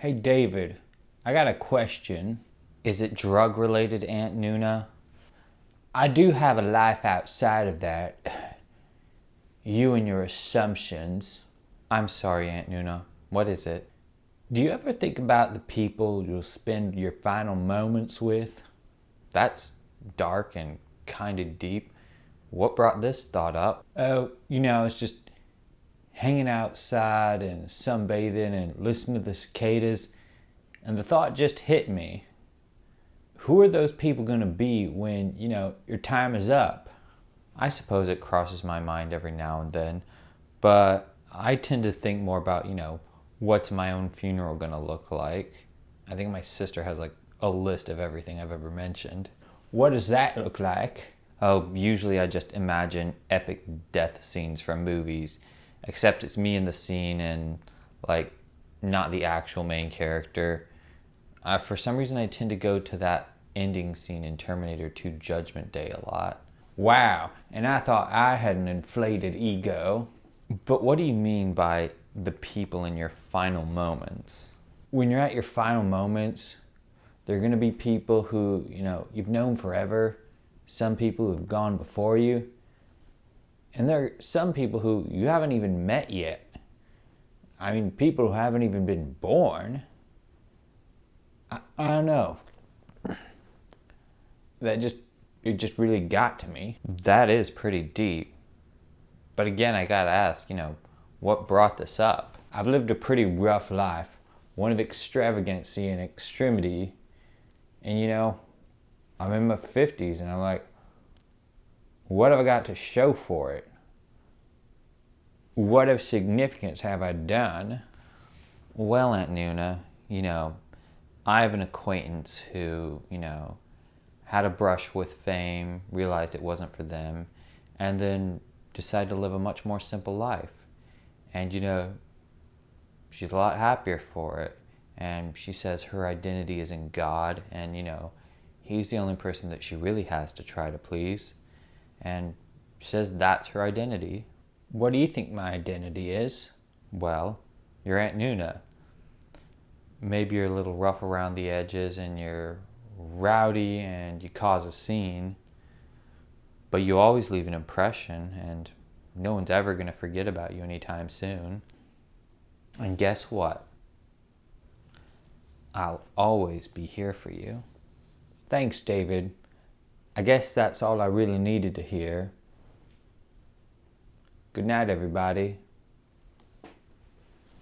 Hey David, I got a question. Is it drug related, Aunt Nuna? I do have a life outside of that. You and your assumptions. I'm sorry, Aunt Nuna. What is it? Do you ever think about the people you'll spend your final moments with? That's dark and kind of deep. What brought this thought up? Oh, it's just hanging outside and sunbathing and listening to the cicadas, and the thought just hit me. Who are those people going to be when, your time is up? I suppose it crosses my mind every now and then, but I tend to think more about, what's my own funeral gonna look like. I think my sister has like a list of everything I've ever mentioned. What does that look like? Oh, usually I just imagine epic death scenes from movies, except it's me in the scene and like not the actual main character. For some reason, I tend to go to that ending scene in Terminator 2 Judgment Day a lot. Wow, and I thought I had an inflated ego. But what do you mean by the people in your final moments? When you're at your final moments, there are going to be people who, you've known forever, some people who've gone before you, and there are some people who you haven't even met yet. I mean, people who haven't even been born. I don't know. It just really got to me. That is pretty deep. But again, I gotta ask, what brought this up? I've lived a pretty rough life, one of extravagancy and extremity. And I'm in my 50s and I'm like, what have I got to show for it? What of significance have I done? Well, Aunt Nuna, I have an acquaintance who, had a brush with fame, realized it wasn't for them, and then decided to live a much more simple life. And she's a lot happier for it. And she says her identity is in God, and He's the only person that she really has to try to please. And she says that's her identity. What do you think my identity is? Well, you're Aunt Nuna. Maybe you're a little rough around the edges and you're rowdy and you cause a scene, but you always leave an impression and no one's ever going to forget about you anytime soon. And guess what? I'll always be here for you. Thanks, David. I guess that's all I really needed to hear. Good night, everybody.